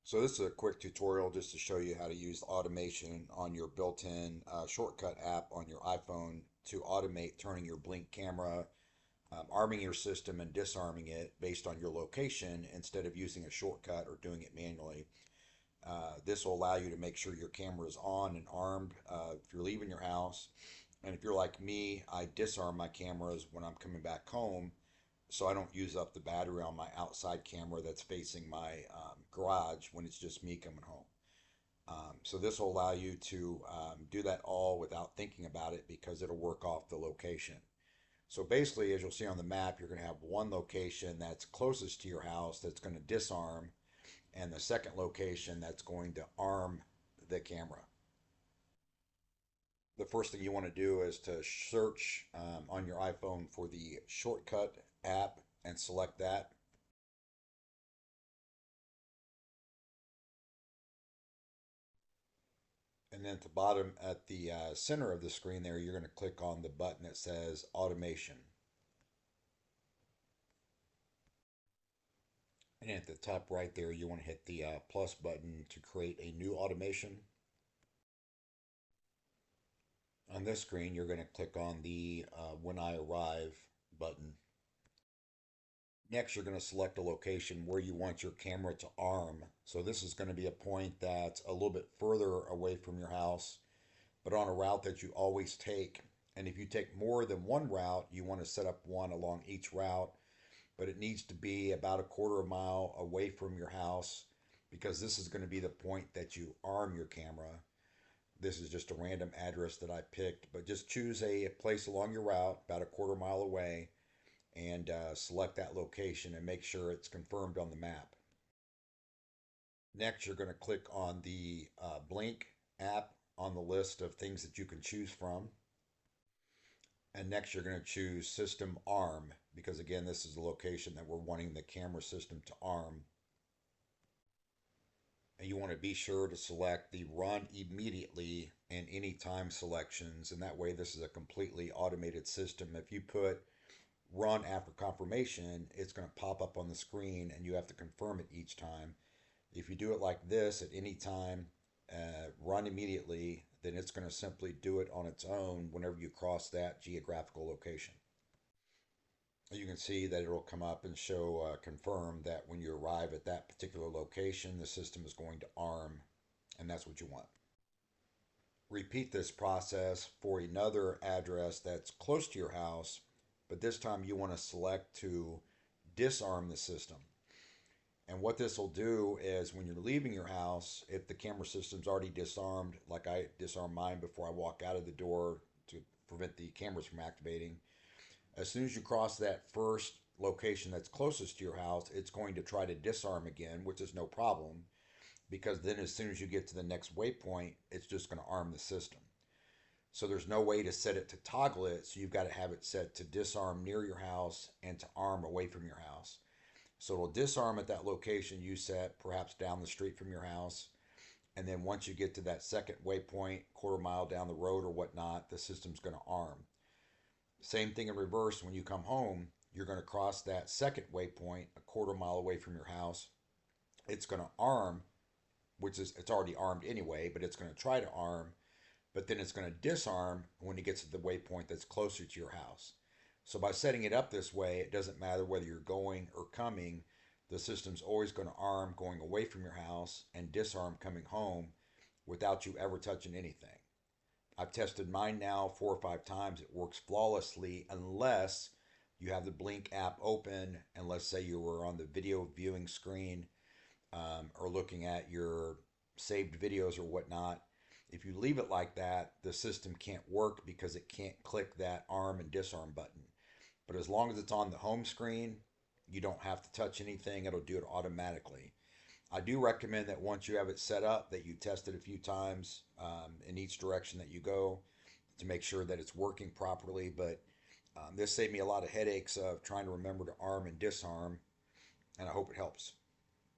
So this is a quick tutorial just to show you how to use automation on your built-in shortcut app on your iPhone to automate turning your blink camera, arming your system and disarming it based on your location instead of using a shortcut or doing it manually. This will allow you to make sure your camera is on and armed if you're leaving your house. And if you're like me, I disarm my cameras when I'm coming back home so I don't use up the battery on my outside camera that's facing my garage when it's just me coming home. So this will allow you to do that all without thinking about it because it'll work off the location. So basically, as you'll see on the map, you're going to have one location that's closest to your house that's going to disarm, and the second location that's going to arm the camera. The first thing you want to do is to search on your iPhone for the shortcut app and select that. And then at the bottom at the center of the screen there, you're going to click on the button that says automation. And at the top right there, you want to hit the plus button to create a new automation. On this screen, you're going to click on the when I arrive button. Next, you're going to select a location where you want your camera to arm. So this is going to be a point that's a little bit further away from your house, but on a route that you always take. And if you take more than one route, you want to set up one along each route, but it needs to be about a quarter of a mile away from your house because this is going to be the point that you arm your camera. This is just a random address that I picked, but just choose a place along your route about a quarter mile away and select that location and make sure it's confirmed on the map. Next, you're going to click on the Blink app on the list of things that you can choose from. And next, you're going to choose System Arm because, again, this is the location that we're wanting the camera system to arm. And you want to be sure to select the Run Immediately and Anytime selections. And that way, this is a completely automated system. If you put Run after confirmation, it's going to pop up on the screen and you have to confirm it each time. If you do it like this at any time, run immediately, then it's going to simply do it on its own whenever you cross that geographical location. You can see that it'll come up and show confirm that when you arrive at that particular location, the system is going to arm, and that's what you want. Repeat this process for another address that's close to your house, but this time you want to select to disarm the system. And what this will do is when you're leaving your house, if the camera system's already disarmed, like I disarm mine before I walk out of the door to prevent the cameras from activating, as soon as you cross that first location that's closest to your house, it's going to try to disarm again, which is no problem because then as soon as you get to the next waypoint, it's just going to arm the system. So there's no way to set it to toggle it, so you've got to have it set to disarm near your house and to arm away from your house. So it'll disarm at that location you set, perhaps down the street from your house. And then once you get to that second waypoint, quarter mile down the road or whatnot, the system's going to arm. Same thing in reverse. When you come home, you're going to cross that second waypoint a quarter mile away from your house. It's going to arm, which is it's already armed anyway, but it's going to try to arm, but then it's going to disarm when it gets to the waypoint that's closer to your house. So by setting it up this way, it doesn't matter whether you're going or coming, the system's always going to arm going away from your house and disarm coming home without you ever touching anything. I've tested mine now 4 or 5 times. It works flawlessly unless you have the Blink app open and let's say you were on the video viewing screen or looking at your saved videos or whatnot. If you leave it like that, the system can't work because it can't click that arm and disarm button. But as long as it's on the home screen, you don't have to touch anything. It'll do it automatically. I do recommend that once you have it set up, that you test it a few times in each direction that you go to make sure that it's working properly. But this saved me a lot of headaches of trying to remember to arm and disarm, and I hope it helps.